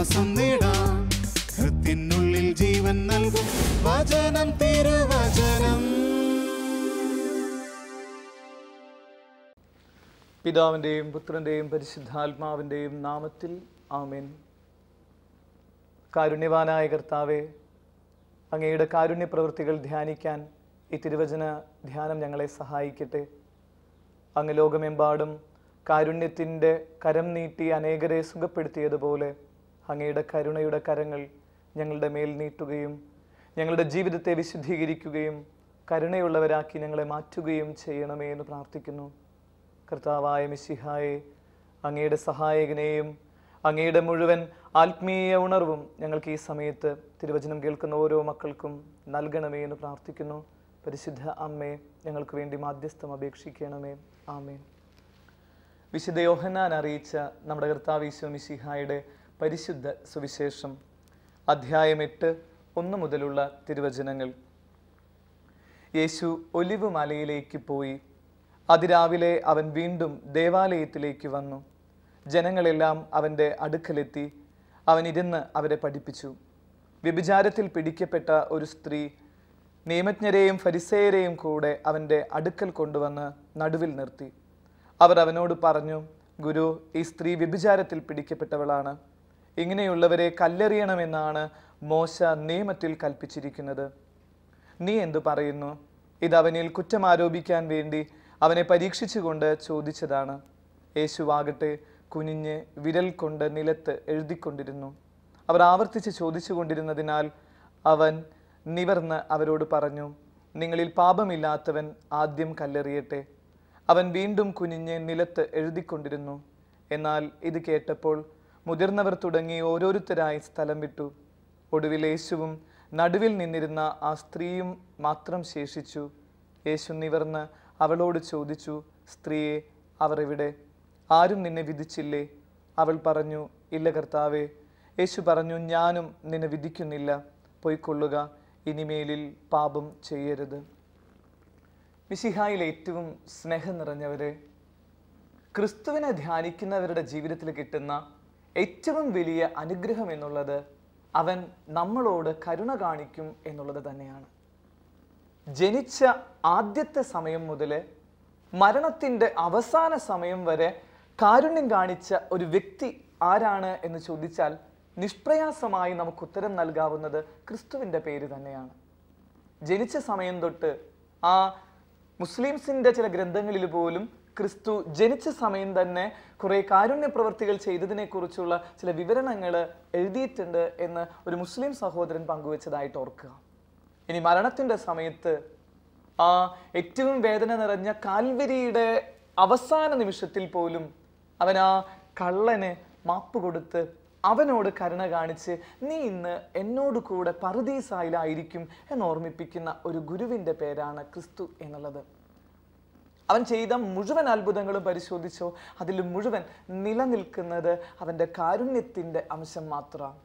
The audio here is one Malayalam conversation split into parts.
ആശ്വാസം നേടാം. ഹൃത്തിനുള്ളിൽ ജീവൻ നൽകും വചനം, തിരുവചനം. പിതാവിൻ്റെയും പുത്രൻ്റെയും പരിശുദ്ധാത്മാവിൻ്റെയും നാമത്തിൽ ആമേൻ. കാരുണ്യവാനായ കർത്താവേ, അങ്ങയുടെ കാരുണ്യ പ്രവൃത്തികൾ ധ്യാനിക്കാൻ ഈ തിരുവചന ധ്യാനം ഞങ്ങളെ സഹായിക്കട്ടെ. അങ്ങ് ലോകമെമ്പാടും കാരുണ്യത്തിൻ്റെ കരം നീട്ടി അനേകരെ സുഖപ്പെടുത്തിയതുപോലെ അങ്ങയുടെ കരുണയുടെ കരങ്ങൾ ഞങ്ങളുടെ മേൽ നീട്ടുകയും ഞങ്ങളുടെ ജീവിതത്തെ വിശുദ്ധീകരിക്കുകയും കരുണയുള്ളവരാക്കി ഞങ്ങളെ മാറ്റുകയും ചെയ്യണമേ എന്ന് പ്രാർത്ഥിക്കുന്നു. കർത്താവായ മിശിഹായെ, അങ്ങയുടെ സഹായകനെയും അങ്ങയുടെ മുഴുവൻ ആത്മീയ ഉണർവും ഞങ്ങൾക്ക് ഈ സമയത്ത് തിരുവചനം കേൾക്കുന്ന ഓരോ മക്കൾക്കും നൽകണമേ എന്ന് പ്രാർത്ഥിക്കുന്നു. പരിശുദ്ധ അമ്മേ, ഞങ്ങൾക്ക് വേണ്ടി മാധ്യസ്ഥം അപേക്ഷിക്കണമേ. ആമേൻ. വിശുദ്ധ യോഹന്നാൻ അറിയിച്ച നമ്മുടെ കർത്താവ് ഈശോ മിശിഹായുടെ പരിശുദ്ധ സുവിശേഷം, അധ്യായം 8, 1 മുതലുള്ള തിരുവചനങ്ങൾ. യേശു ഒലിവ് മലയിലേക്ക് പോയി. അതിരാവിലെ അവൻ വീണ്ടും ദേവാലയത്തിലേക്ക് വന്നു. ജനങ്ങളെല്ലാം അവൻ്റെ അടുക്കലെത്തി. അവൻ ഇരുന്ന് അവരെ പഠിപ്പിച്ചു. വ്യഭിചാരത്തിൽ പിടിക്കപ്പെട്ട ഒരു സ്ത്രീ നിയമജ്ഞരെയും ഫരിസേയരെയും കൂടെ അവൻ്റെ അടുക്കൽ കൊണ്ടുവന്ന് നടുവിൽ നിർത്തി. അവർ അവനോട് പറഞ്ഞു, ഗുരു, ഈ സ്ത്രീ വ്യഭിചാരത്തിൽ പിടിക്കപ്പെട്ടവളാണ്. ഇങ്ങനെയുള്ളവരെ കല്ലെറിയണമെന്നാണ് മോശ നിയമത്തിൽ കൽപ്പിച്ചിരിക്കുന്നത്. നീ എന്തു പറയുന്നു? ഇത് അവനിൽ കുറ്റം ആരോപിക്കാൻ വേണ്ടി അവനെ പരീക്ഷിച്ചുകൊണ്ട് ചോദിച്ചതാണ്. യേശുവാകട്ടെ കുനിഞ്ഞ് വിരൽ കൊണ്ട് നിലത്ത് എഴുതിക്കൊണ്ടിരുന്നു. അവർ ആവർത്തിച്ച് ചോദിച്ചു കൊണ്ടിരുന്നതിനാൽ അവൻ നിവർന്ന് അവരോട് പറഞ്ഞു, നിങ്ങളിൽ പാപമില്ലാത്തവൻ ആദ്യം കല്ലെറിയട്ടെ. അവൻ വീണ്ടും കുനിഞ്ഞ് നിലത്ത് എഴുതിക്കൊണ്ടിരുന്നു. എന്നാൽ ഇത് കേട്ടപ്പോൾ മുതിർന്നവർ തുടങ്ങി ഓരോരുത്തരായി സ്ഥലം വിട്ടു. ഒടുവിൽ യേശുവും നടുവിൽ നിന്നിരുന്ന ആ സ്ത്രീയും മാത്രം ശേഷിച്ചു. യേശു നിവർന്ന് അവളോട് ചോദിച്ചു, സ്ത്രീയെ, അവർ എവിടെ? ആരും നിന്നെ വിധിച്ചില്ലേ? അവൾ പറഞ്ഞു, ഇല്ല കർത്താവേ. യേശു പറഞ്ഞു, ഞാനും നിന്നെ വിധിക്കുന്നില്ല. പോയിക്കൊള്ളുക, ഇനിമേലിൽ പാപം ചെയ്യരുത്. മിശിഹായിൽ ഏറ്റവും സ്നേഹം നിറഞ്ഞവരെ, ക്രിസ്തുവിനെ ധ്യാനിക്കുന്നവരുടെ ജീവിതത്തിൽ കിട്ടുന്ന ഏറ്റവും വലിയ അനുഗ്രഹം എന്നുള്ളത് അവൻ നമ്മളോട് കരുണ കാണിക്കും എന്നുള്ളത് തന്നെയാണ്. ജനിച്ച ആദ്യത്തെ സമയം മുതൽ മരണത്തിൻ്റെ അവസാന സമയം വരെ കാരുണ്യം കാണിച്ച ഒരു വ്യക്തി ആരാണ് എന്ന് ചോദിച്ചാൽ നിഷ്പ്രയാസമായി നമുക്ക് ഉത്തരം നൽകാവുന്നത് ക്രിസ്തുവിൻ്റെ പേര് തന്നെയാണ്. ജനിച്ച സമയം തൊട്ട് ആ മുസ്ലിംസിൻ്റെ ചില ഗ്രന്ഥങ്ങളിൽ പോലും ക്രിസ്തു ജനിച്ച സമയം തന്നെ കുറേ കാരുണ്യ പ്രവൃത്തികൾ ചെയ്തതിനെക്കുറിച്ചുള്ള ചില വിവരണങ്ങൾ എഴുതിയിട്ടുണ്ട് എന്ന് ഒരു മുസ്ലിം സഹോദരൻ പങ്കുവച്ചതായിട്ട് ഓർക്കുക. ഇനി മരണത്തിൻ്റെ സമയത്ത് ആ ഏറ്റവും വേദന നിറഞ്ഞ കാൽവരിയുടെ അവസാന നിമിഷത്തിൽ പോലും അവൻ ആ കള്ളന് മാപ്പ് കൊടുത്ത് അവനോട് കരുണ കാണിച്ച് നീ ഇന്ന് എന്നോട് കൂടെ പറുദീസായിലായിരിക്കും എന്നോർമ്മിപ്പിക്കുന്ന ഒരു ഗുരുവിൻ്റെ പേരാണ് ക്രിസ്തു എന്നുള്ളത്. അവൻ ചെയ്ത മുഴുവൻ അത്ഭുതങ്ങളും പരിശോധിച്ചോ, അതിൽ മുഴുവൻ നിലനിൽക്കുന്നത് അവൻ്റെ കാരുണ്യത്തിൻ്റെ അംശം മാത്രമാണ്.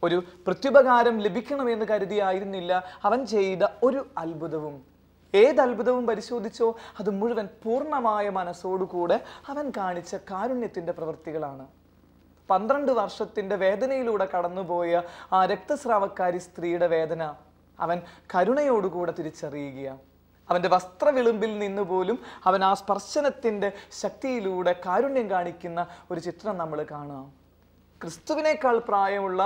ഒരു പ്രത്യുപകാരം ലഭിക്കണമെന്ന് കരുതിയായിരുന്നില്ല അവൻ ചെയ്ത ഒരു അത്ഭുതവും. ഏത് അത്ഭുതവും പരിശോധിച്ചോ അത് മുഴുവൻ പൂർണ്ണമായ മനസ്സോടുകൂടെ അവൻ കാണിച്ച കാരുണ്യത്തിൻ്റെ പ്രവൃത്തികളാണ്. 12 വർഷത്തിൻ്റെ വേദനയിലൂടെ കടന്നുപോയ ആ രക്തസ്രാവക്കാരി സ്ത്രീയുടെ വേദന അവൻ കരുണയോടുകൂടെ തിരിച്ചറിയുകയാണ്. അവൻ്റെ വസ്ത്രവിളുമ്പിൽ നിന്നുപോലും അവൻ ആ സ്പർശനത്തിൻ്റെ ശക്തിയിലൂടെ കാരുണ്യം കാണിക്കുന്ന ഒരു ചിത്രം നമ്മൾ കാണാം. ക്രിസ്തുവിനേക്കാൾ പ്രായമുള്ള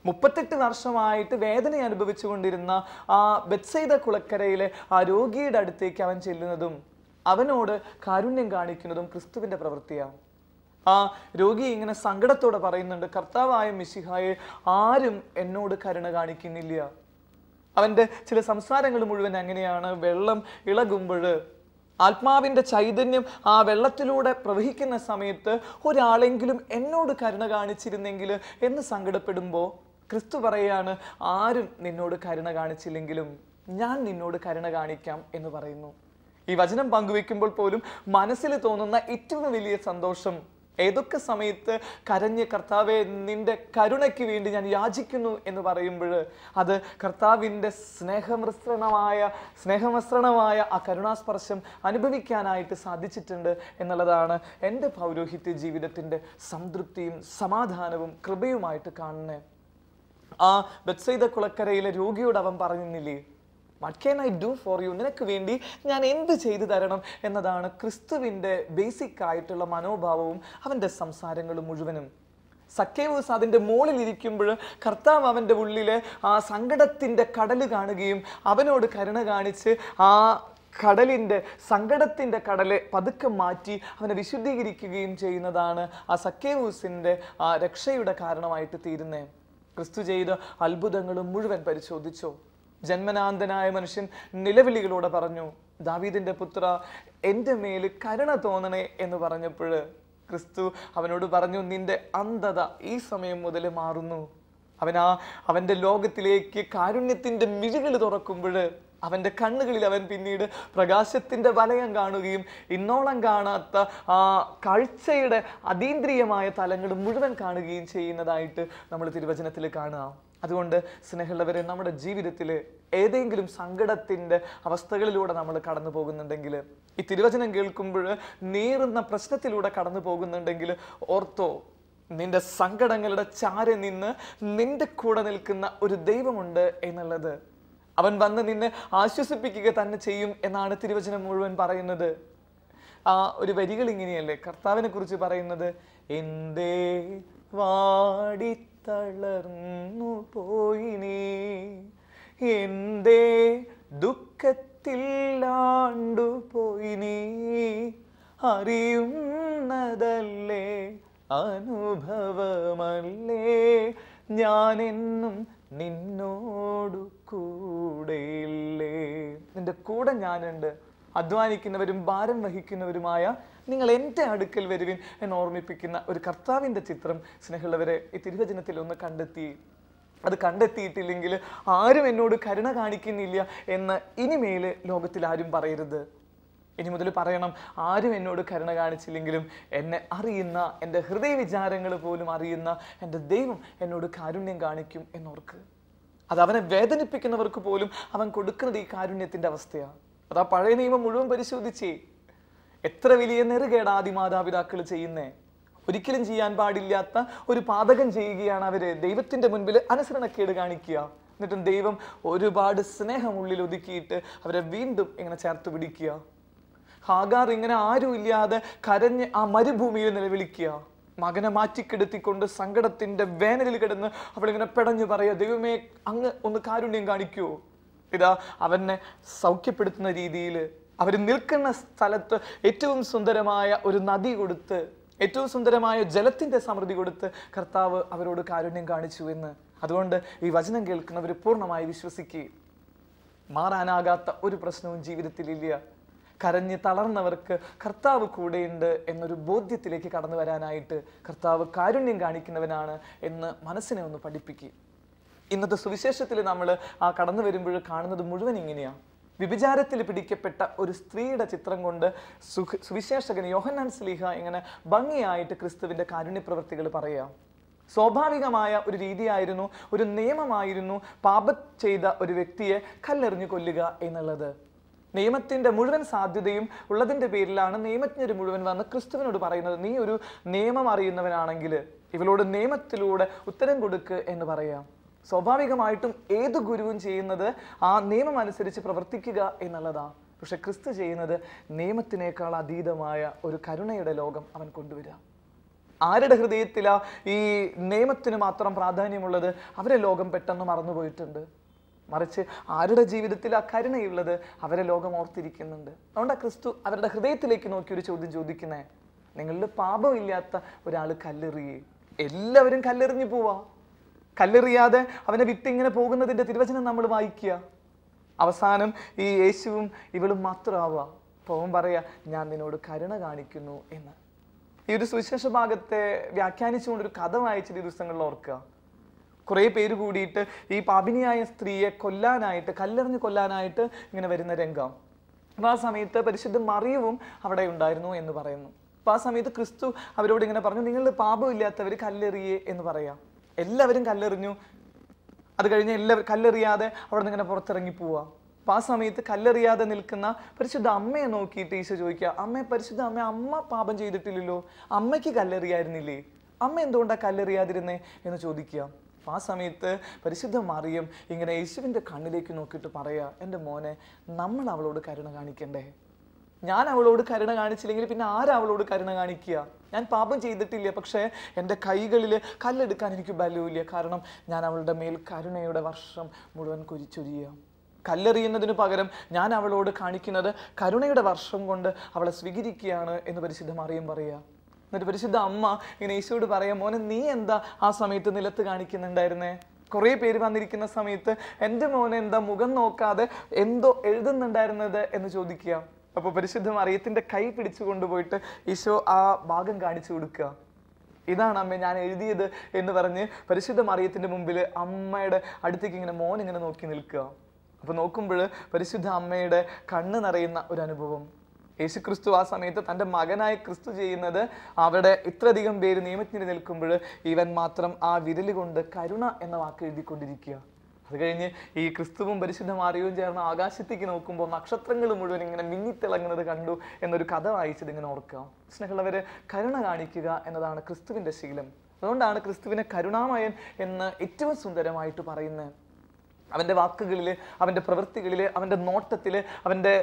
38 വർഷമായിട്ട് വേദന അനുഭവിച്ചു കൊണ്ടിരുന്ന ആ ബെത്സൈദ കുളക്കരയിലെ ആ രോഗിയുടെ അടുത്തേക്ക് അവൻ ചെല്ലുന്നതും അവനോട് കാരുണ്യം കാണിക്കുന്നതും ക്രിസ്തുവിൻ്റെ പ്രവൃത്തിയാണ്. ആ രോഗി ഇങ്ങനെ സങ്കടത്തോടെ പറയുന്നുണ്ട്, കർത്താവായ മിശിഹായെ, ആരും എന്നോട് കരുണ കാണിക്കുന്നില്ല. അവൻ്റെ ചില സംസാരങ്ങൾ മുഴുവൻ അങ്ങനെയാണ്. വെള്ളം ഇളകുമ്പോൾ ആത്മാവിൻ്റെ ചൈതന്യം ആ വെള്ളത്തിലൂടെ പ്രവഹിക്കുന്ന സമയത്ത് ഒരാളെങ്കിലും എന്നോട് കരുണ കാണിച്ചിരുന്നെങ്കിൽ എന്ന് സങ്കടപ്പെടുമ്പോൾ ക്രിസ്തു പറയാണ്, ആരും നിന്നോട് കരുണ കാണിച്ചില്ലെങ്കിലും ഞാൻ നിന്നോട് കരുണ കാണിക്കാം എന്ന് പറയുന്നു. ഈ വചനം പങ്കുവെക്കുമ്പോൾ പോലും മനസ്സിൽ തോന്നുന്ന ഏറ്റവും വലിയ സന്തോഷം ഏതൊക്കെ സമയത്ത് കരഞ്ഞ് കർത്താവെ നിന്റെ കരുണയ്ക്ക് വേണ്ടി ഞാൻ യാചിക്കുന്നു എന്ന് പറയുമ്പോൾ അത് കർത്താവിൻ്റെ സ്നേഹമസൃണമായ ആ കരുണാസ്പർശം അനുഭവിക്കാനായിട്ട് സാധിച്ചിട്ടുണ്ട് എന്നുള്ളതാണ് എൻ്റെ പൗരോഹിത്യ ജീവിതത്തിൻ്റെ സംതൃപ്തിയും സമാധാനവും കൃപയുമായിട്ട് കാണുന്നത്. ആ ബെത്സൈദ കുളക്കരയിലെ രോഗിയോട് അവൻ പറയുന്നില്ലേ, what can I do for you, നിനക്ക് വേണ്ടി ഞാൻ എന്ത് ചെയ്തു തരണം എന്നതാണ് ക്രിസ്തുവിൻ്റെ ബേസിക് ആയിട്ടുള്ള മനോഭാവവും അവൻ്റെ സംസാരങ്ങളും മുഴുവനും. സക്കേവൂസ് അതിൻ്റെ മുകളിൽ ഇരിക്കുമ്പോൾ കർത്താവ് അവൻ്റെ ഉള്ളിലെ ആ സങ്കടത്തിൻ്റെ കടൽ കാണുകയും അവനോട് കരുണ കാണിച്ച് ആ സങ്കടത്തിൻ്റെ കടലെ പതുക്കെ മാറ്റി അവനെ വിശുദ്ധീകരിക്കുകയും ചെയ്യുന്നതാണ് ആ സക്കേവൂസിൻ്റെ ആ രക്ഷയുടെ കാരണമായിട്ട് തീരുന്നത്. ക്രിസ്തു ചെയ്ത അത്ഭുതങ്ങളും മുഴുവൻ പരിശോധിച്ചോ. ജന്മനാന്തനായ മനുഷ്യൻ നിലവിളികളോടെ പറഞ്ഞു, ദാവീദിന്റെ പുത്ര എൻ്റെ മേൽ കരുണ തോന്നണേ എന്ന് പറഞ്ഞപ്പോൾ ക്രിസ്തു അവനോട് പറഞ്ഞു, നിന്റെ അന്ധത ഈ സമയം മുതൽ മാറുന്നു. അവൻ്റെ ലോകത്തിലേക്ക് കാരുണ്യത്തിൻ്റെ മിഴികൾ തുറക്കുമ്പോൾ അവൻ്റെ കണ്ണുകളിൽ അവൻ പിന്നീട് പ്രകാശത്തിൻ്റെ വലയം കാണുകയും ഇന്നോളം കാണാത്ത ആ കാഴ്ചയുടെ അതീന്ദ്രിയമായ തലങ്ങൾ മുഴുവൻ കാണുകയും ചെയ്യുന്നതായിട്ട് നമ്മൾ തിരുവചനത്തിൽ കാണാം. അതുകൊണ്ട് സ്നേഹമുള്ളവരെ, നമ്മുടെ ജീവിതത്തിൽ ഏതെങ്കിലും സങ്കടത്തിൻ്റെ അവസ്ഥകളിലൂടെ നമ്മൾ കടന്നു പോകുന്നുണ്ടെങ്കിൽ, ഈ തിരുവചനം കേൾക്കുമ്പോൾ നീറുന്ന പ്രശ്നത്തിലൂടെ കടന്നു പോകുന്നുണ്ടെങ്കിൽ ഓർത്തോ, നിന്റെ സങ്കടങ്ങളുടെ ചാരെ നിന്ന് നിന്റെ കൂടെ നിൽക്കുന്ന ഒരു ദൈവമുണ്ട് എന്നുള്ളത്. അവൻ വന്ന് നിന്നെ ആശ്വസിപ്പിക്കുക തന്നെ ചെയ്യും എന്നാണ് തിരുവചനം മുഴുവൻ പറയുന്നത്. ആ ഒരു വരികൾ ഇങ്ങനെയല്ലേ കർത്താവിനെ കുറിച്ച് പറയുന്നത്, എന്തേ വാടിത്തളർന്നു പോയി നീ, എന്തേ ദുഃഖത്തിൽ ആണ്ടുപോയി നീ, അറിയുന്നതല്ലേ അനുഭവമല്ലേ ഞാനെന്നും നിന്നോടു കൂടെയില്ലേ. നിന്റെ കൂടെ ഞാനുണ്ട്. അധ്വാനിക്കുന്നവരും ഭാരം വഹിക്കുന്നവരുമായ നിങ്ങൾ എൻ്റെ അടുക്കൽ വരുവിൻ എന്ന് ഓർമ്മിപ്പിക്കുന്ന ഒരു കർത്താവിൻ്റെ ചിത്രം സ്നേഹമുള്ളവരെ ഈ തിരുവചനത്തിൽ ഒന്ന് കണ്ടെത്തി. അത് കണ്ടെത്തിയിട്ടില്ലെങ്കിൽ ആരും എന്നോട് കരുണ കാണിക്കുന്നില്ല എന്ന് ഇനിമേൽ ലോകത്തിൽ ആരും പറയരുത്. ഇനി മുതൽ പറയണം, ആരും എന്നോട് കരുണ കാണിച്ചില്ലെങ്കിലും എന്നെ അറിയുന്ന, എൻ്റെ ഹൃദയ വിചാരങ്ങൾ പോലും അറിയുന്ന എൻ്റെ ദൈവം എന്നോട് കാരുണ്യം കാണിക്കും എന്നോർക്ക്. അത് അവനെ വേദനിപ്പിക്കുന്നവർക്ക് പോലും അവൻ കൊടുക്കുന്നത് ഈ കാരുണ്യത്തിൻ്റെ അവസ്ഥയാണ്. അതാ പഴയ നിയമം മുഴുവൻ പരിശോധിച്ചേ, എത്ര വലിയ നെറുകേടാ ആദി മാതാപിതാക്കൾ ചെയ്യുന്നേ. ഒരിക്കലും ചെയ്യാൻ പാടില്ലാത്ത ഒരു പാതകം ചെയ്യുകയാണ് അവര്. ദൈവത്തിന്റെ മുൻപിൽ അനുസരണക്കേട് കാണിക്കുക. എന്നിട്ടും ദൈവം ഒരുപാട് സ്നേഹം ഉള്ളിൽ ഒതുക്കിയിട്ട് അവരെ വീണ്ടും ഇങ്ങനെ ചേർത്ത് പിടിക്കുക. ഹാഗാർ ഇങ്ങനെ ആരും ഇല്ലാതെ കരഞ്ഞ് ആ മരുഭൂമിയിൽ നിലവിളിക്കുക. മകനെ മാറ്റിക്കെടുത്തിക്കൊണ്ട് സങ്കടത്തിന്റെ വേനലിൽ കിടന്ന് അവളിങ്ങനെ പെടഞ്ഞു പറയുക, ദൈവമേ അങ്ങ് ഒന്ന് കാരുണ്യം കാണിക്കുവോ. ഇതാ അവനെ സൗഖ്യപ്പെടുത്തുന്ന രീതിയിൽ അവർ നിൽക്കുന്ന സ്ഥലത്ത് ഏറ്റവും സുന്ദരമായ ഒരു നദി കൊടുത്ത്, ഏറ്റവും സുന്ദരമായ ജലത്തിന്റെ സമൃദ്ധി കൊടുത്ത് കർത്താവ് അവരോട് കാരുണ്യം കാണിച്ചു എന്ന്. അതുകൊണ്ട് ഈ വചനം കേൾക്കുന്നവർ പൂർണ്ണമായി വിശ്വസിക്കുക. മാറാനാകാത്ത ഒരു പ്രശ്നവും ജീവിതത്തിലില്ല. കരഞ്ഞ് തളർന്നവർക്ക് കർത്താവ് കൂടെയുണ്ട് എന്നൊരു ബോധ്യത്തിലേക്ക് കടന്നു വരാനായിട്ട് കർത്താവ് കാരുണ്യം കാണിക്കുന്നവനാണ് എന്ന് മനസ്സിനെ ഒന്ന് പഠിപ്പിക്കുക. ഇന്നത്തെ സുവിശേഷത്തിൽ നമ്മൾ ആ കടന്നു വരുമ്പോൾ കാണുന്നത് മുഴുവൻ ഇങ്ങനെയാണ്. വ്യഭിചാരത്തിൽ പിടിക്കപ്പെട്ട ഒരു സ്ത്രീയുടെ ചിത്രം കൊണ്ട് സുവിശേഷകൻ യോഹന്നാൻ ശ്ലീഹ ഇങ്ങനെ ഭംഗിയായിട്ട് ക്രിസ്തുവിന്റെ കാരുണ്യ പ്രവൃത്തികൾ പറയാം. സ്വാഭാവികമായ ഒരു രീതിയായിരുന്നു, ഒരു നിയമമായിരുന്നു പാപം ചെയ്ത ഒരു വ്യക്തിയെ കല്ലെറിഞ്ഞു കൊല്ലുക എന്നുള്ളത്. നിയമത്തിന്റെ മുഴുവൻ സാധ്യതയും ഉള്ളതിന്റെ പേരിലാണ് നിയമജ്ഞർ മുഴുവൻ വന്ന് ക്രിസ്തുവിനോട് പറയുന്നത്, നീ ഒരു നിയമം അറിയുന്നവനാണെങ്കിൽ ഇവളോട് നിയമത്തിലൂടെ ഉത്തരം കൊടുക്ക് എന്ന് പറയാം. സ്വാഭാവികമായിട്ടും ഏത് ഗുരുവും ചെയ്യുന്നത് ആ നിയമം അനുസരിച്ച് പ്രവർത്തിക്കുക എന്നുള്ളതാണ്. പക്ഷെ ക്രിസ്തു ചെയ്യുന്നത് നിയമത്തിനേക്കാൾ അതീതമായ ഒരു കരുണയുടെ ലോകം അവൻ കൊണ്ടുവരിക. ആരുടെ ഹൃദയത്തിലാ ഈ നിയമത്തിന് മാത്രം പ്രാധാന്യമുള്ളത്, അവരെ ലോകം പെട്ടെന്ന് മറന്നുപോയിട്ടുണ്ട്. മറിച്ച് ആരുടെ ജീവിതത്തിൽ ആ കരുണയുള്ളത് അവരെ ലോകം ഓർത്തിരിക്കുന്നുണ്ട്. അതുകൊണ്ട് ക്രിസ്തു അവരുടെ ഹൃദയത്തിലേക്ക് നോക്കി ഒരു ചോദ്യം ചോദിക്കുന്നേ, നിങ്ങളുടെ പാപമില്ലാത്ത ഒരാൾ കല്ലെറിയേ. എല്ലാവരും കല്ലെറിഞ്ഞു പോവാ. കല്ലെറിയാതെ അവനെ വിട്ടിങ്ങനെ പോകുന്നതിൻ്റെ തിരുവചനം നമ്മൾ വായിക്കുക. അവസാനം ഈ യേശുവും ഇവളും മാത്രമാവുക. പോവൻ പറയാ, ഞാൻ നിന്നോട് കരുണ കാണിക്കുന്നു എന്ന്. ഈ ഒരു സുവിശേഷ ഭാഗത്തെ വ്യാഖ്യാനിച്ചുകൊണ്ടൊരു കഥ വായിച്ച ദിവസങ്ങളിൽ ഓർക്കുക. കുറേ പേര് കൂടിയിട്ട് ഈ പാപിനിയായ സ്ത്രീയെ കൊല്ലാനായിട്ട്, കല്ലെറിഞ്ഞ് കൊല്ലാനായിട്ട് ഇങ്ങനെ വരുന്ന രംഗം. അപ്പോൾ ആ സമയത്ത് പരിശുദ്ധ മറിയവും അവിടെ ഉണ്ടായിരുന്നു എന്ന് പറയുന്നു. അപ്പോൾ ആ സമയത്ത് ക്രിസ്തു അവരോട് ഇങ്ങനെ പറഞ്ഞു, നിങ്ങൾ പാപമില്ലാത്തവർ കല്ലെറിയേ എന്ന് പറയാം. എല്ലാവരും കല്ലെറിഞ്ഞു. അത് കഴിഞ്ഞ് എല്ലാവരും കല്ലെറിയാതെ അവിടെ നിന്ന് ഇങ്ങനെ പുറത്തിറങ്ങി പോവുക. അപ്പോൾ ആ സമയത്ത് കല്ലെറിയാതെ നിൽക്കുന്ന പരിശുദ്ധ അമ്മയെ നോക്കിയിട്ട് ഈശോ ചോദിക്കുക, അമ്മ, പരിശുദ്ധ അമ്മ, അമ്മ പാപം ചെയ്തിട്ടില്ലല്ലോ, അമ്മയ്ക്ക് കല്ലെറിയായിരുന്നില്ലേ, അമ്മ എന്തുകൊണ്ടാണ് കല്ലെറിയാതിരുന്നേ എന്ന് ചോദിക്കുക. അപ്പോൾ ആ സമയത്ത് പരിശുദ്ധ മറിയം ഇങ്ങനെ യേശുവിൻ്റെ കണ്ണിലേക്ക് നോക്കിയിട്ട് പറയുക, എൻ്റെ മോനെ, നമ്മൾ അവളോട് കരുണ കാണിക്കണ്ടേ? ഞാൻ അവളോട് കരുണ കാണിച്ചില്ലെങ്കിൽ പിന്നെ ആരാ അവളോട് കരുണ കാണിക്കുക? ഞാൻ പാപം ചെയ്തിട്ടില്ല, പക്ഷേ എൻ്റെ കൈകളിൽ കല്ലെടുക്കാൻ എനിക്ക് ബലമില്ല. കാരണം ഞാൻ അവളുടെ മേൽ കരുണയുടെ വർഷം മുഴുവൻ കുരിച്ചൊരിയുക. കല്ലെറിയുന്നതിന് പകരം ഞാൻ അവളോട് കാണിക്കുന്നത് കരുണയുടെ വർഷം കൊണ്ട് അവളെ സ്വീകരിക്കുകയാണ് എന്ന് പരിശുദ്ധ മറിയം പറയുക. എന്നിട്ട് പരിശുദ്ധ അമ്മ ഇങ്ങനെ യേശുവോട് പറയാം, മോനെ, നീ എന്താ ആ സമയത്ത് നിലത്ത് കാണിക്കുന്നുണ്ടായിരുന്നേ? കുറേ പേര് വന്നിരിക്കുന്ന സമയത്ത് എൻ്റെ മോനെ എന്താ മുഖം നോക്കാതെ എന്തോ എഴുതുന്നുണ്ടായിരുന്നത് എന്ന് ചോദിക്കുക. അപ്പോൾ പരിശുദ്ധ മറിയത്തിൻ്റെ കൈ പിടിച്ചു കൊണ്ടുപോയിട്ട് ഈശോ ആ ഭാഗം കാണിച്ചു കൊടുക്കുക. ഇതാണ് അമ്മ ഞാൻ എഴുതിയത് എന്ന് പറഞ്ഞ് പരിശുദ്ധ മറിയത്തിൻ്റെ മുമ്പിൽ അമ്മയുടെ അടുത്തേക്ക് ഇങ്ങനെ മോൻ ഇങ്ങനെ നോക്കി നിൽക്കുക. അപ്പോൾ നോക്കുമ്പോൾ പരിശുദ്ധ അമ്മയുടെ കണ്ണ് നിറയുന്ന ഒരു അനുഭവം. യേശു ക്രിസ്തു ആ സമയത്ത് തൻ്റെ മകനായ ക്രിസ്തു ചെയ്യുന്നത്, അവിടെ ഇത്രയധികം പേര് നിയമത്തിന് നിൽക്കുമ്പോൾ ഇവൻ മാത്രം ആ വിരൽ കൊണ്ട് കരുണ എന്ന വാക്ക് എഴുതിക്കൊണ്ടിരിക്കുക. അത് കഴിഞ്ഞ് ഈ ക്രിസ്തുവും പരിശുദ്ധ മറിയവും ചേർന്ന് ആകാശത്തേക്ക് നോക്കുമ്പോൾ നക്ഷത്രങ്ങൾ മുഴുവൻ ഇങ്ങനെ മിന്നിത്തിളങ്ങുന്നത് കണ്ടു എന്നൊരു കഥ വായിച്ചത് ഇങ്ങനെ ഓർക്കാം. സ്നേഹമുള്ളവരെ, കരുണ കാണിക്കുക എന്നതാണ് ക്രിസ്തുവിൻ്റെ ശീലം. അതുകൊണ്ടാണ് ക്രിസ്തുവിനെ കരുണാമയൻ എന്ന് ഏറ്റവും സുന്ദരമായിട്ട് പറയുന്നത്. അവൻ്റെ വാക്കുകളിൽ, അവൻ്റെ പ്രവൃത്തികളിൽ, അവൻ്റെ നോട്ടത്തിൽ, അവൻ്റെ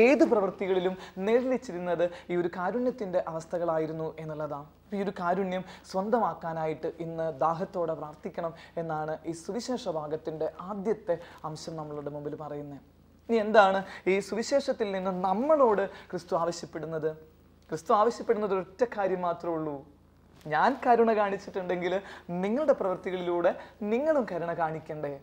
ഏത് പ്രവൃത്തികളിലും നിഴലിച്ചിരുന്നത് ഈ ഒരു കാരുണ്യത്തിൻ്റെ അവസ്ഥകളായിരുന്നു എന്നുള്ളതാണ്. ഈ ഒരു കാരുണ്യം സ്വന്തമാക്കാനായിട്ട് ഇന്ന് ദാഹത്തോടെ പ്രാർത്ഥിക്കണം എന്നാണ് ഈ സുവിശേഷ ഭാഗത്തിൻ്റെ ആദ്യത്തെ അംശം നമ്മളുടെ മുമ്പിൽ പറയുന്നത്. ഇനി എന്താണ് ഈ സുവിശേഷത്തിൽ നിന്ന് നമ്മളോട് ക്രിസ്തു ആവശ്യപ്പെടുന്നത്? ക്രിസ്തു ആവശ്യപ്പെടുന്നത് ഒരൊറ്റ കാര്യം മാത്രമേ ഉള്ളൂ. ഞാൻ കരുണ കാണിച്ചിട്ടുണ്ടെങ്കിൽ നിങ്ങളുടെ പ്രവൃത്തികളിലൂടെ നിങ്ങളും കരുണ കാണിക്കണ്ടേ?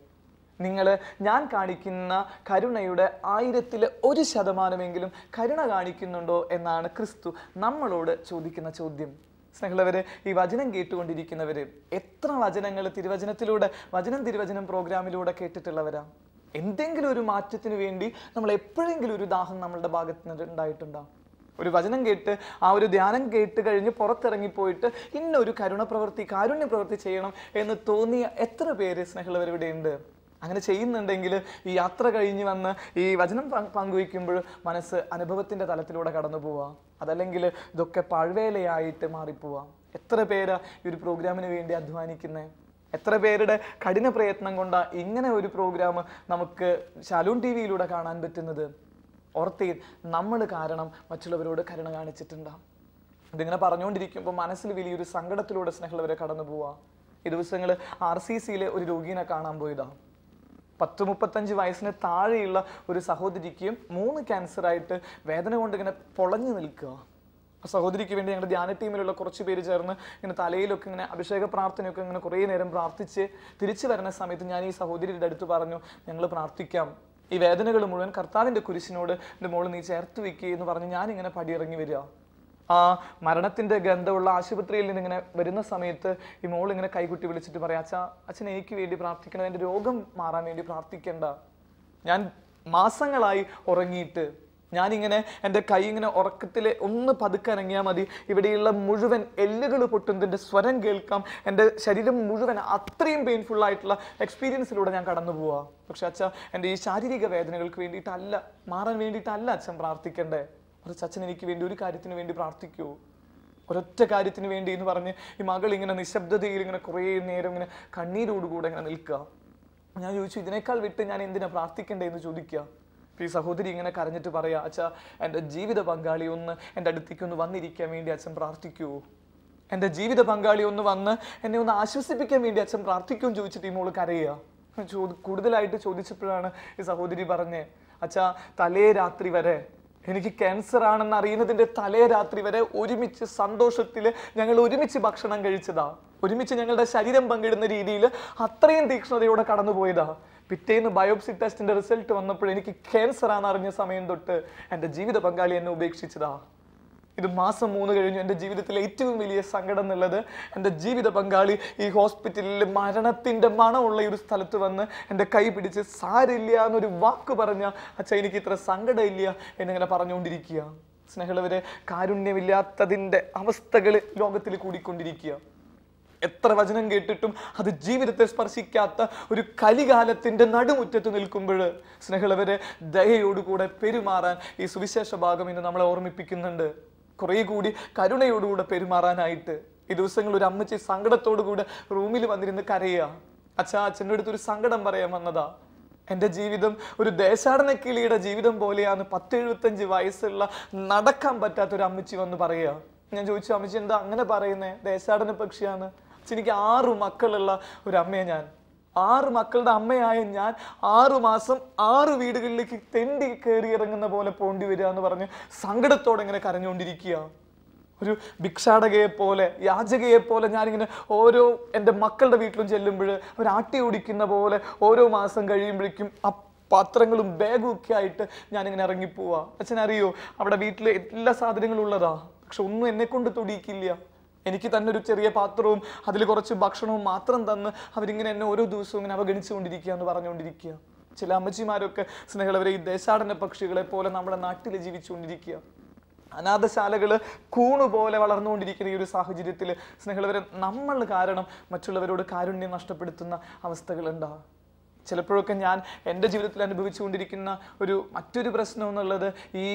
നിങ്ങൾ ഞാൻ കാണിക്കുന്ന കരുണയുടെ 1000% കരുണ കാണിക്കുന്നുണ്ടോ എന്നാണ് ക്രിസ്തു നമ്മളോട് ചോദിക്കുന്ന ചോദ്യം. സ്നേഹമുള്ളവരെ, ഈ വചനം കേട്ടുകൊണ്ടിരിക്കുന്നവർ എത്ര വചനങ്ങൾ തിരുവചനത്തിലൂടെ തിരുവചനം പ്രോഗ്രാമിലൂടെ കേട്ടിട്ടുള്ളവരാ? എന്തെങ്കിലും ഒരു മാറ്റത്തിന് വേണ്ടി നമ്മൾ എപ്പോഴെങ്കിലും ഒരു ദാഹം നമ്മളുടെ ഭാഗത്ത് നിന്ന് ഉണ്ടായിട്ടുണ്ടോ? ഒരു വചനം കേട്ട്, ആ ഒരു ധ്യാനം കേട്ട് കഴിഞ്ഞ് പുറത്തിറങ്ങിപ്പോയിട്ട് ഇന്നൊരു കാരുണ്യ പ്രവൃത്തി ചെയ്യണം എന്ന് തോന്നിയ എത്ര പേര് സ്നേഹമുള്ളവർ ഇവിടെ ഉണ്ട്? അങ്ങനെ ചെയ്യുന്നുണ്ടെങ്കിൽ ഈ യാത്ര കഴിഞ്ഞ് വന്ന് ഈ വചനം പങ്കുവയ്ക്കുമ്പോൾ മനസ്സ് അനുഭവത്തിൻ്റെ തലത്തിലൂടെ കടന്നു പോവാം. അതല്ലെങ്കിൽ ഇതൊക്കെ പാഴ്വേലയായിട്ട് മാറിപ്പോവാം. എത്ര പേരാ ഈ ഒരു പ്രോഗ്രാമിന് വേണ്ടി അധ്വാനിക്കുന്നത്? എത്ര പേരുടെ കഠിന പ്രയത്നം കൊണ്ടാണ് ഇങ്ങനെ ഒരു പ്രോഗ്രാം നമുക്ക് ശാലൂൺ TV-യിലൂടെ കാണാൻ പറ്റുന്നത്? ഓർത്തേ, നമ്മൾ കാരണം മറ്റുള്ളവരോട് കരുണ കാണിച്ചിട്ടുണ്ടാകും. ഇതിങ്ങനെ പറഞ്ഞുകൊണ്ടിരിക്കുമ്പോൾ മനസ്സിൽ വലിയൊരു സങ്കടത്തിലൂടെ സ്നേഹമുള്ളവരെ കടന്നു പോവാം. ഈ ദിവസങ്ങൾ RCCയിലെ ഒരു രോഗീനെ കാണാൻ പോയതാണ്. 10-35 വയസ്സിന് താഴെയുള്ള ഒരു സഹോദരിക്ക് 3 ക്യാൻസറായിട്ട് വേദന കൊണ്ട് ഇങ്ങനെ പൊളഞ്ഞു നിൽക്കുക. ആ സഹോദരിക്ക് വേണ്ടി ഞങ്ങളുടെ ധ്യാന ടീമിലുള്ള കുറച്ച് പേര് ചേർന്ന് ഇങ്ങനെ തലയിലൊക്കെ ഇങ്ങനെ അഭിഷേക പ്രാർത്ഥനയൊക്കെ ഇങ്ങനെ കുറേ നേരം പ്രാർത്ഥിച്ച് തിരിച്ചു വരുന്ന സമയത്ത് ഞാൻ ഈ സഹോദരിയുടെ അടുത്ത് പറഞ്ഞു, ഞങ്ങൾ പ്രാർത്ഥിക്കാം, ഈ വേദനകൾ മുഴുവൻ കർത്താവിൻ്റെ കുരിശിനോട് എൻ്റെ മോള് നീ ചേർത്ത് വെക്കുക എന്ന് പറഞ്ഞ് ഞാനിങ്ങനെ പടിയിറങ്ങി വരിക. ആ മരണത്തിൻ്റെ ഗന്ധമുള്ള ആശുപത്രിയിൽ നിന്ന് ഇങ്ങനെ വരുന്ന സമയത്ത് ഈ മോൾ ഇങ്ങനെ കൈകുട്ടി വിളിച്ചിട്ട് പറയാം, അച്ഛൻ എനിക്ക് വേണ്ടി പ്രാർത്ഥിക്കണം, എൻ്റെ രോഗം മാറാൻ വേണ്ടി പ്രാർത്ഥിക്കേണ്ട. ഞാൻ മാസങ്ങളായി ഉറങ്ങിയിട്ട് ഞാനിങ്ങനെ എൻ്റെ കൈ ഇങ്ങനെ ഉറക്കത്തിൽ ഒന്ന് പതുക്കിറങ്ങിയാൽ മതി, ഇവിടെയുള്ള മുഴുവൻ എല്ലുകൾ പൊട്ടുന്നതിൻ്റെ സ്വരം കേൾക്കാം, എൻ്റെ ശരീരം മുഴുവൻ അത്രയും പെയിൻഫുൾ ആയിട്ടുള്ള എക്സ്പീരിയൻസിലൂടെ ഞാൻ കടന്നു പോവാം. പക്ഷെ അച്ഛ, എൻ്റെ ഈ ശാരീരിക വേദനകൾക്ക് വേണ്ടിയിട്ടല്ല, മാറാൻ വേണ്ടിയിട്ടല്ല അച്ഛൻ പ്രാർത്ഥിക്കണ്ടേ, മറിച്ച് അച്ഛൻ എനിക്ക് വേണ്ടി ഒരു കാര്യത്തിന് വേണ്ടി പ്രാർത്ഥിക്കൂ, ഒരൊറ്റ കാര്യത്തിന് വേണ്ടി എന്ന് പറഞ്ഞ് ഈ മകൾ ഇങ്ങനെ നിശബ്ദതയിൽ ഇങ്ങനെ കുറേ നേരം ഇങ്ങനെ കണ്ണീരോടുകൂടെ ഇങ്ങനെ നിൽക്കുക. ഞാൻ ചോദിച്ചു, ഇതിനേക്കാൾ വിട്ട് ഞാൻ എന്തിനാ പ്രാർത്ഥിക്കണ്ടേ എന്ന് ചോദിക്കുക. ഈ സഹോദരി ഇങ്ങനെ കരഞ്ഞിട്ട് പറയാ, അച്ഛാ, എൻ്റെ ജീവിത പങ്കാളി ഒന്ന് എൻ്റെ അടുത്തേക്ക് ഒന്ന് വന്നിരിക്കാൻ വേണ്ടി അച്ഛൻ പ്രാർത്ഥിക്കൂ, എൻ്റെ ജീവിത പങ്കാളി ഒന്ന് വന്ന് എന്നെ ഒന്ന് ആശ്വസിപ്പിക്കാൻ വേണ്ടി അച്ഛൻ പ്രാർത്ഥിക്കുമെന്ന് ചോദിച്ചിട്ട് ഈ മോള് കരയുക. കൂടുതലായിട്ട് ചോദിച്ചപ്പോഴാണ് ഈ സഹോദരി പറഞ്ഞേ, അച്ഛാ, തലേ രാത്രി വരെ എനിക്ക് ക്യാൻസർ ആണെന്ന് അറിയുന്നതിൻ്റെ തലേ രാത്രി വരെ ഒരുമിച്ച് സന്തോഷത്തിൽ ഞങ്ങൾ ഒരുമിച്ച് ഭക്ഷണം കഴിച്ചതാ, ഒരുമിച്ച് ഞങ്ങളുടെ ശരീരം പങ്കിടുന്ന രീതിയിൽ അത്രയും തീക്ഷ്ണതയോടെ കടന്നുപോയതാ. പിറ്റേന്ന് ബയോപ്സി ടെസ്റ്റിന്റെ റിസൾട്ട് വന്നപ്പോൾ എനിക്ക് ക്യാൻസർ ആണെന്ന് അറിഞ്ഞ സമയം തൊട്ട് എൻ്റെ ജീവിത പങ്കാളി എന്നെ ഉപേക്ഷിച്ചതാ. ഇത് മാസം 3 കഴിഞ്ഞു. എൻ്റെ ജീവിതത്തിലെ ഏറ്റവും വലിയ സങ്കടം എന്നുള്ളത്, എൻ്റെ ജീവിത പങ്കാളി ഈ ഹോസ്പിറ്റലിൽ മരണത്തിൻ്റെ മണമുള്ള ഒരു സ്ഥലത്ത് വന്ന് എൻ്റെ കൈ പിടിച്ച് സാരില്ല എന്നൊരു വാക്ക് പറഞ്ഞ, അച്ഛാ എനിക്ക് ഇത്ര സങ്കടം ഇല്ല എന്നിങ്ങനെ പറഞ്ഞുകൊണ്ടിരിക്കുക. സ്നേഹമുള്ളവരെ, കാരുണ്യമില്ലാത്തതിൻ്റെ അവസ്ഥകൾ ലോകത്തിൽ കൂടിക്കൊണ്ടിരിക്കുക. എത്ര വചനം കേട്ടിട്ടും അത് ജീവിതത്തെ സ്പർശിക്കാത്ത ഒരു കലികാലത്തിന്റെ നടുമുറ്റത്ത് നിൽക്കുമ്പോൾ സ്നേഹമുള്ളവരെ, ദയയോടുകൂടെ പെരുമാറാൻ ഈ സുവിശേഷ ഭാഗം ഇന്ന് നമ്മളെ ഓർമ്മിപ്പിക്കുന്നുണ്ട്. കുറെ കൂടി കരുണയോടുകൂടെ പെരുമാറാനായിട്ട്. ഈ ദിവസങ്ങളിൽ ഒരു അമ്മച്ചി സങ്കടത്തോടു കൂടെ റൂമിൽ വന്നിരുന്ന് കരയുക. അച്ഛൻ്റെ അടുത്ത് ഒരു സങ്കടം പറയാൻ വന്നതാ. എൻ്റെ ജീവിതം ഒരു ദേശാടന കിളിയുടെ ജീവിതം പോലെയാണ്. 10-75 വയസ്സുള്ള നടക്കാൻ പറ്റാത്ത ഒരു അമ്മച്ചി വന്ന് പറയുക. ഞാൻ ചോദിച്ചു, അമ്മച്ചി എന്താ അങ്ങനെ പറയുന്നേ? ദേശാടന പക്ഷിയാണ്. എനിക്ക് 6 മക്കളുള്ള ഒരു അമ്മയെ ഞാൻ, 6 മക്കളുടെ അമ്മയായ ഞാൻ 6 മാസം 6 വീടുകളിലേക്ക് തെണ്ടി കയറി ഇറങ്ങുന്ന പോലെ പോണ്ടി വരിക എന്ന് പറഞ്ഞ് സങ്കടത്തോടെ ഇങ്ങനെ കരഞ്ഞുകൊണ്ടിരിക്കുക. ഒരു ഭിക്ഷാടകയെ പോലെ, യാചകയെ പോലെ ഞാനിങ്ങനെ ഓരോ എൻ്റെ മക്കളുടെ വീട്ടിലും ചെല്ലുമ്പോൾ അവർ ആട്ടി ഓടിക്കുന്ന പോലെ ഓരോ മാസം കഴിയുമ്പോഴേക്കും ആ പാത്രങ്ങളും ബാഗും ഒക്കെ ആയിട്ട് ഞാനിങ്ങനെ ഇറങ്ങിപ്പോവാ. അച്ഛനറിയോ, അവിടെ വീട്ടിൽ എല്ലാ സാധനങ്ങളും ഉള്ളതാ, പക്ഷെ ഒന്നും എന്നെ കൊണ്ട് തൊടിയിക്കില്ല. എനിക്ക് തന്നെ ഒരു ചെറിയ പാത്രവും അതിൽ കുറച്ച് ഭക്ഷണവും മാത്രം തന്ന് അവരിങ്ങനെ എന്നെ ഓരോ ദിവസവും ഇങ്ങനെ അവഗണിച്ചുകൊണ്ടിരിക്കുക എന്ന് പറഞ്ഞുകൊണ്ടിരിക്കുക. ചില അമ്മച്ചിമാരൊക്കെ സ്നേഹമുള്ളവരെ ഈ ദേശാടന പക്ഷികളെ പോലെ നമ്മുടെ നാട്ടിൽ ജീവിച്ചുകൊണ്ടിരിക്കുക. അനാഥശാലകൾ കൂണുപോലെ വളർന്നുകൊണ്ടിരിക്കുന്ന ഈ ഒരു സാഹചര്യത്തിൽ സ്നേഹമുള്ളവരെ, നമ്മൾ കാരണം മറ്റുള്ളവരോട് കാരുണ്യം നഷ്ടപ്പെടുത്തുന്ന അവസ്ഥകളുണ്ടാകും. ചിലപ്പോഴൊക്കെ ഞാൻ എൻ്റെ ജീവിതത്തിൽ അനുഭവിച്ചുകൊണ്ടിരിക്കുന്ന മറ്റൊരു പ്രശ്നം എന്നുള്ളത് ഈ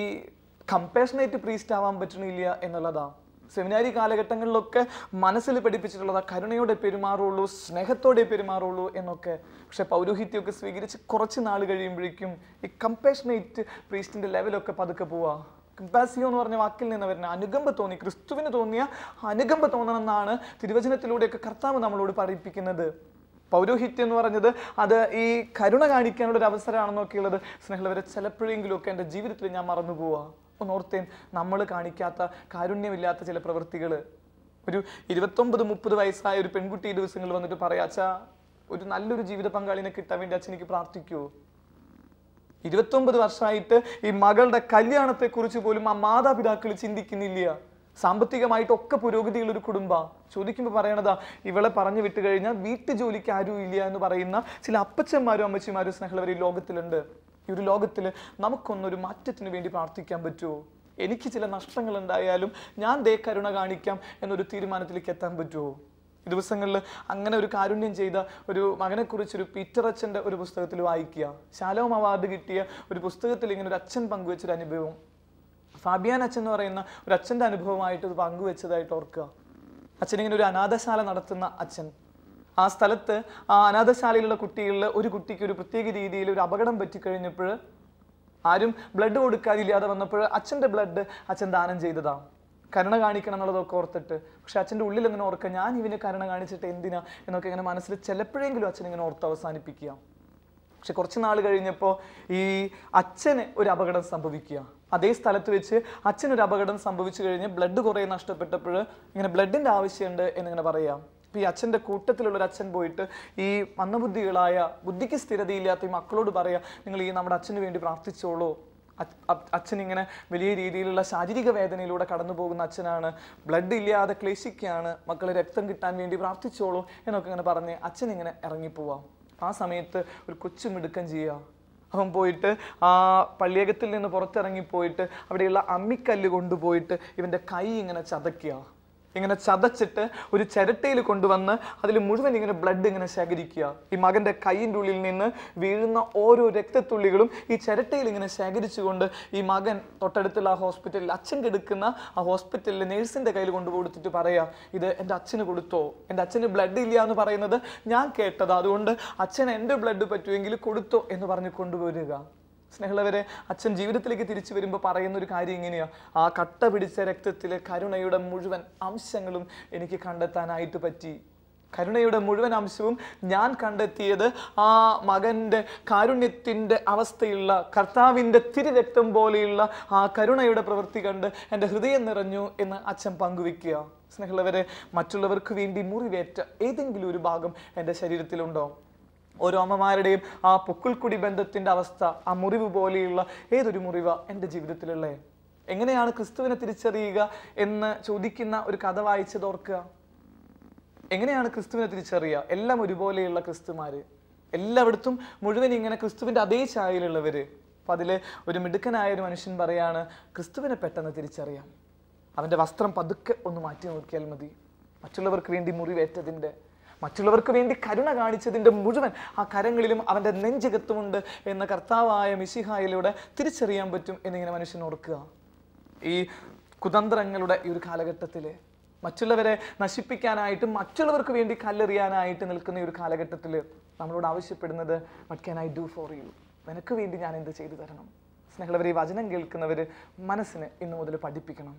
കമ്പാഷനേറ്റ് പ്രീസ്റ്റ് ആവാൻ പറ്റണില്ല എന്നുള്ളതാണ്. സെമിനാരി കാലഘട്ടങ്ങളിലൊക്കെ മനസ്സിൽ പഠിപ്പിച്ചിട്ടുള്ളതാ, കരുണയോടെ പെരുമാറുള്ളൂ, സ്നേഹത്തോടെ പെരുമാറുള്ളൂ എന്നൊക്കെ. പക്ഷെ പൗരോഹിത്യമൊക്കെ സ്വീകരിച്ച് കുറച്ച് നാൾ കഴിയുമ്പോഴേക്കും ഈ കമ്പാഷനേറ്റ് പ്രീസ്റ്റിൻ്റെ ലെവലൊക്കെ പതുക്കെ പോവാ. കമ്പാസിയോ എന്ന് പറഞ്ഞ വാക്കിൽ നിന്ന് വരുന്ന അനുകമ്പ തോന്നി, ക്രിസ്തുവിന് തോന്നിയ അനുകമ്പ തോന്നണമെന്നാണ് തിരുവചനത്തിലൂടെയൊക്കെ കർത്താവ് നമ്മളോട് പഠിപ്പിക്കുന്നത്. പൗരോഹിത്യം എന്ന് പറഞ്ഞത് അത് ഈ കരുണ കാണിക്കാനുള്ള ഒരു അവസരമാണെന്നൊക്കെയുള്ളത് സ്നേഹമുള്ളവരെ ചിലപ്പോഴെങ്കിലുമൊക്കെ എൻ്റെ ജീവിതത്തിൽ ഞാൻ മറന്നു പോവാ. ഒന്നോർത്തേൻ, നമ്മൾ കാണിക്കാത്ത കാരുണ്യമില്ലാത്ത ചില പ്രവൃത്തികൾ. ഒരു 29-30 വയസ്സായ ഒരു പെൺകുട്ടി ഈ ദിവസങ്ങളിൽ വന്നിട്ട് പറയാ, അച്ഛാ ഒരു നല്ലൊരു ജീവിത പങ്കാളിനെ കിട്ടാൻ വേണ്ടി അച്ഛൻ എനിക്ക് പ്രാർത്ഥിക്കുമോ? 29 വർഷമായിട്ട് ഈ മകളുടെ കല്യാണത്തെക്കുറിച്ച് പോലും ആ മാതാപിതാക്കൾ ചിന്തിക്കുന്നില്ല. സാമ്പത്തികമായിട്ടൊക്കെ പുരോഗതിയുള്ള ഒരു കുടുംബം. ചോദിക്കുമ്പോൾ പറയണതാ, ഇവളെ പറഞ്ഞു വിട്ട് കഴിഞ്ഞാൽ വീട്ടു ജോലിക്ക് ആരും ഇല്ല എന്ന് പറയുന്ന ചില അപ്പച്ചന്മാരും അമ്മച്ചിമാരും സ്നേഹമുള്ളവർ ഈ ലോകത്തിലുണ്ട്. ഈ ഒരു ലോകത്തിൽ നമുക്കൊന്നൊരു മാറ്റത്തിന് വേണ്ടി പ്രാർത്ഥിക്കാൻ പറ്റുമോ? എനിക്ക് ചില നഷ്ടങ്ങൾ ഉണ്ടായാലും ഞാൻ ദേ കരുണ കാണിക്കാം എന്നൊരു തീരുമാനത്തിലേക്ക് എത്താൻ പറ്റുമോ? ഈ ദിവസങ്ങളിൽ അങ്ങനെ ഒരു കാരുണ്യം ചെയ്ത ഒരു മകനെക്കുറിച്ചൊരു പീറ്റർ അച്ഛൻ്റെ ഒരു പുസ്തകത്തിൽ വായിക്കുക. ശാലോം അവാർഡ് കിട്ടിയ ഒരു പുസ്തകത്തിൽ ഇങ്ങനെ ഒരു അച്ഛൻ പങ്കുവെച്ചൊരു അനുഭവം, ഫാബിയാൻ അച്ഛൻ എന്ന് പറയുന്ന ഒരു അച്ഛൻ്റെ അനുഭവമായിട്ട് ഇത് പങ്കുവെച്ചതായിട്ട് ഓർക്കുക. അച്ഛനിങ്ങനെ ഒരു അനാഥശാല നടത്തുന്ന അച്ഛൻ. ആ സ്ഥലത്ത് ആ അനാഥശാലയിലുള്ള കുട്ടികളിൽ ഒരു കുട്ടിക്ക് ഒരു പ്രത്യേക രീതിയിൽ ഒരു അപകടം പറ്റിക്കഴിഞ്ഞപ്പോൾ ആരും ബ്ലഡ് കൊടുക്കാതില്ലാതെ വന്നപ്പോൾ അച്ഛൻ്റെ ബ്ലഡ് അച്ഛൻ ദാനം ചെയ്തതാണ്. കരുണ കാണിക്കണം എന്നുള്ളതൊക്കെ ഓർത്തിട്ട്. പക്ഷെ അച്ഛൻ്റെ ഉള്ളിൽ ഇങ്ങനെ ഓർക്കുക, ഞാൻ ഇവന് കരുണ കാണിച്ചിട്ട് എന്തിനാ എന്നൊക്കെ ഇങ്ങനെ മനസ്സിൽ ചിലപ്പോഴെങ്കിലും അച്ഛൻ ഇങ്ങനെ ഓർത്ത് അവസാനിപ്പിക്കുക. പക്ഷെ കുറച്ച് നാൾ കഴിഞ്ഞപ്പോൾ ഈ അച്ഛന് ഒരു അപകടം സംഭവിക്കുക. അതേ സ്ഥലത്ത് വെച്ച് അച്ഛനൊരു അപകടം സംഭവിച്ചു കഴിഞ്ഞ് ബ്ലഡ് കുറേ നഷ്ടപ്പെട്ടപ്പോൾ ഇങ്ങനെ ബ്ലഡിൻ്റെ ആവശ്യമുണ്ട് എന്നിങ്ങനെ പറയാം. അപ്പോൾ ഈ അച്ഛൻ്റെ കൂട്ടത്തിലുള്ളൊരു അച്ഛൻ പോയിട്ട് ഈ മന്ദബുദ്ധികളായ, ബുദ്ധിക്ക് സ്ഥിരതയില്ലാത്ത ഈ മക്കളോട് പറയാം, നിങ്ങൾ ഈ നമ്മുടെ അച്ഛന് വേണ്ടി പ്രാർത്ഥിച്ചോളൂ. അച്ഛൻ ഇങ്ങനെ വലിയ രീതിയിലുള്ള ശാരീരിക വേദനയിലൂടെ കടന്നു പോകുന്ന അച്ഛനാണ്, ബ്ലഡ് ഇല്ലാതെ ക്ലേശിക്കുകയാണ്, മക്കളെ രക്തം കിട്ടാൻ വേണ്ടി പ്രാർത്ഥിച്ചോളൂ എന്നൊക്കെ ഇങ്ങനെ പറഞ്ഞ് അച്ഛൻ ഇങ്ങനെ ഇറങ്ങിപ്പോവാം. ആ സമയത്ത് ഒരു കൊച്ചു മിടുക്കം ചെയ്യുക. അവൻ പോയിട്ട് ആ പള്ളിയകത്തിൽ നിന്ന് പുറത്തിറങ്ങിപ്പോയിട്ട് അവിടെയുള്ള അമ്മിക്കല്ല് കൊണ്ടുപോയിട്ട് ഇവൻ്റെ കൈ ഇങ്ങനെ ചതയ്ക്കുക. ഇങ്ങനെ ചതച്ചിട്ട് ഒരു ചിരട്ടയിൽ കൊണ്ടുവന്ന് അതിൽ മുഴുവൻ ഇങ്ങനെ ബ്ലഡ് ഇങ്ങനെ ശേഖരിക്കുക. ഈ മകൻ്റെ കൈയിൻ്റെ ഉള്ളിൽ നിന്ന് വീഴുന്ന ഓരോ രക്തത്തുള്ളികളും ഈ ചിരട്ടയിൽ ഇങ്ങനെ ശേഖരിച്ചുകൊണ്ട് ഈ മകൻ തൊട്ടടുത്തുള്ള ആ ഹോസ്പിറ്റലിൽ, അച്ഛൻ കിടക്കുന്ന ആ ഹോസ്പിറ്റലിൽ നേഴ്സിൻ്റെ കയ്യിൽ കൊണ്ടുകൊടുത്തിട്ട് പറയാ, ഇത് എൻ്റെ അച്ഛന് കൊടുത്തോ, എൻ്റെ അച്ഛന് ബ്ലഡ് ഇല്ല എന്ന് പറയുന്നത് ഞാൻ കേട്ടത്, അതുകൊണ്ട് അച്ഛൻ എൻ്റെ ബ്ലഡ് പറ്റുമെങ്കിൽ കൊടുത്തോ എന്ന് പറഞ്ഞ് കൊണ്ടുവരിക. സ്നേഹമുള്ളവരെ, അച്ഛൻ ജീവിതത്തിലേക്ക് തിരിച്ചു വരുമ്പോൾ പറയുന്ന ഒരു കാര്യം ഇങ്ങനെയാ, ആ കട്ട പിടിച്ച രക്തത്തിലെ കരുണയുടെ മുഴുവൻ അംശങ്ങളും എനിക്ക് കണ്ടെത്താനായിട്ട് പറ്റി. കരുണയുടെ മുഴുവൻ അംശവും ഞാൻ കണ്ടെത്തിയത് ആ മകൻ്റെ കാരുണ്യത്തിൻ്റെ അവസ്ഥയുള്ള കർത്താവിൻ്റെ തിരുരക്തം പോലെയുള്ള ആ കരുണയുടെ പ്രവൃത്തി കണ്ട് എൻ്റെ ഹൃദയം നിറഞ്ഞു എന്ന് അച്ഛൻ പങ്കുവെക്കുക. സ്നേഹമുള്ളവരെ, മറ്റുള്ളവർക്ക് വേണ്ടി മുറിവേറ്റ ഏതെങ്കിലും ഒരു ഭാഗം എൻ്റെ ശരീരത്തിലുണ്ടോ? ഓരോ അമ്മമാരുടെയും ആ പൊക്കിൾക്കുടി ബന്ധത്തിൻ്റെ അവസ്ഥ, ആ മുറിവ് പോലെയുള്ള ഏതൊരു മുറിവ എൻ്റെ ജീവിതത്തിലുള്ളേ? എങ്ങനെയാണ് ക്രിസ്തുവിനെ തിരിച്ചറിയുക എന്ന് ചോദിക്കുന്ന ഒരു കഥ വായിച്ചത് ഓർക്കുക. എങ്ങനെയാണ് ക്രിസ്തുവിനെ തിരിച്ചറിയുക? എല്ലാം ഒരുപോലെയുള്ള ക്രിസ്തുമാര്, എല്ലായിടത്തും മുഴുവൻ ഇങ്ങനെ ക്രിസ്തുവിൻ്റെ അതേ ഛായയിലുള്ളവര്. അപ്പം അതിൽ ഒരു മിടുക്കനായ ഒരു മനുഷ്യൻ പറയാണ്, ക്രിസ്തുവിനെ പെട്ടെന്ന് തിരിച്ചറിയാം. അവൻ്റെ വസ്ത്രം പതുക്കെ ഒന്ന് മാറ്റി നോക്കിയാൽ മതി. മറ്റുള്ളവർക്ക് വേണ്ടി മുറിവേറ്റതിൻ്റെ, മറ്റുള്ളവർക്ക് വേണ്ടി കരുണ കാണിച്ചതിൻ്റെ മുഴുവൻ ആ കരങ്ങളിലും അവൻ്റെ നെഞ്ചകത്തുമുണ്ട് എന്ന കർത്താവായ മിശിഹായിലൂടെ തിരിച്ചറിയാൻ പറ്റും എന്നിങ്ങനെ മനുഷ്യൻ ഓർക്കുക. ഈ കുതന്ത്രങ്ങളുടെ ഈ ഒരു കാലഘട്ടത്തിൽ, മറ്റുള്ളവരെ നശിപ്പിക്കാനായിട്ട്, മറ്റുള്ളവർക്ക് വേണ്ടി കല്ലെറിയാനായിട്ട് നിൽക്കുന്ന ഈ ഒരു കാലഘട്ടത്തിൽ നമ്മളോട് ആവശ്യപ്പെടുന്നത്, what can I do for you? നിനക്ക് വേണ്ടി ഞാൻ എന്ത് ചെയ്തു തരണം? സ്നേഹമുള്ളവർ, ഈ വചനം കേൾക്കുന്നവർ മനസ്സിന് ഇന്നു മുതൽ പഠിപ്പിക്കണം.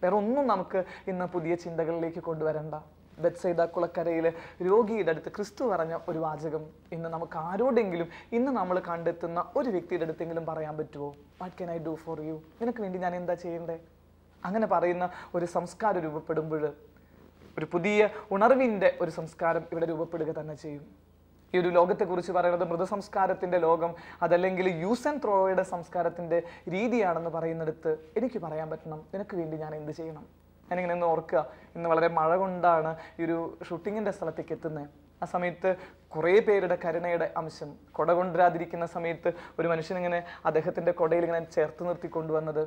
വേറെ ഒന്നും നമുക്ക് ഇന്ന് പുതിയ ചിന്തകളിലേക്ക് കൊണ്ടുവരണ്ട. ബെത്സൈദ കുളക്കരയിൽ രോഗിയുടെ അടുത്ത് ക്രിസ്തു പറഞ്ഞ ഒരു വാചകം ഇന്ന് നമുക്ക് ആരോടെങ്കിലും, ഇന്ന് നമ്മൾ കണ്ടെത്തുന്ന ഒരു വ്യക്തിയുടെ അടുത്തെങ്കിലും പറയാൻ പറ്റുമോ? What can I do for you? നിനക്ക് വേണ്ടി ഞാൻ എന്താ ചെയ്യണ്ടേ? അങ്ങനെ പറയുന്ന ഒരു സംസ്കാരം രൂപപ്പെടുമ്പോൾ ഒരു പുതിയ ഉണർവിൻ്റെ ഒരു സംസ്കാരം ഇവിടെ രൂപപ്പെടുക തന്നെ ചെയ്യും. ഈ ഒരു ലോകത്തെക്കുറിച്ച് പറയുന്നത് മൃതസംസ്കാരത്തിൻ്റെ ലോകം, അതല്ലെങ്കിൽ യൂസ് ആൻഡ് ത്രോയുടെ സംസ്കാരത്തിൻ്റെ രീതിയാണെന്ന് പറയുന്നിടത്ത് എനിക്ക് പറയാൻ പറ്റണം, നിനക്ക് വേണ്ടി ഞാൻ എന്ത് ചെയ്യണം? ഞാനിങ്ങനെ ഒന്ന് ഓർക്കുക, ഇന്ന് വളരെ മഴ കൊണ്ടാണ് ഈ ഒരു ഷൂട്ടിങ്ങിൻ്റെ സ്ഥലത്തേക്ക് എത്തുന്നത്. ആ സമയത്ത് കുറേ പേരുടെ കരുണയുടെ അംശം, കുട കൊണ്ടുവരാതിരിക്കുന്ന സമയത്ത് ഒരു മനുഷ്യനിങ്ങനെ അദ്ദേഹത്തിൻ്റെ കുടയിൽ ഇങ്ങനെ ചേർത്ത് നിർത്തി കൊണ്ടുവന്നത്.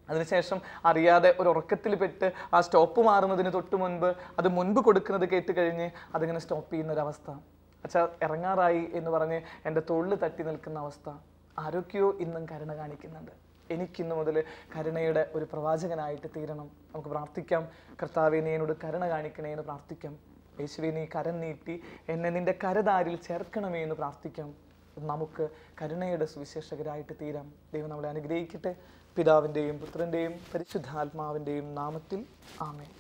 അതിനുശേഷം അറിയാതെ ഒരു ഉറക്കത്തിൽ പെട്ട് ആ സ്റ്റോപ്പ് മാറുന്നതിന് തൊട്ട് മുൻപ് അത് മുൻപ് കൊടുക്കുന്നത് കേട്ട് കഴിഞ്ഞ് അതിങ്ങനെ സ്റ്റോപ്പ് ചെയ്യുന്നൊരവസ്ഥ. അച്ഛാ ഇറങ്ങാറായി എന്ന് പറഞ്ഞ് എൻ്റെ തൊഴിൽ തട്ടി നിൽക്കുന്ന അവസ്ഥ. ആരൊക്കെയോ ഇന്നും കരുണ കാണിക്കുന്നുണ്ട്. എനിക്കിന്നു മുതൽ കരുണയുടെ ഒരു പ്രവാചകനായിട്ട് തീരണം. നമുക്ക് പ്രാർത്ഥിക്കാം, കർത്താവേ നീ എന്നോട് കരുണ കാണിക്കണേ എന്ന് പ്രാർത്ഥിക്കാം. യേശുവേ നീ കരം നീട്ടി എന്നെ നിൻ്റെ കരതാരിൽ ചേർക്കണമേ എന്ന് പ്രാർത്ഥിക്കാം. നമുക്ക് കരുണയുടെ സുവിശേഷകരായിട്ട് തീരാം. ദൈവം നമ്മളെ അനുഗ്രഹിക്കട്ടെ. പിതാവിൻ്റെയും പുത്രൻ്റെയും പരിശുദ്ധാത്മാവിൻ്റെയും നാമത്തിൽ ആമേൻ.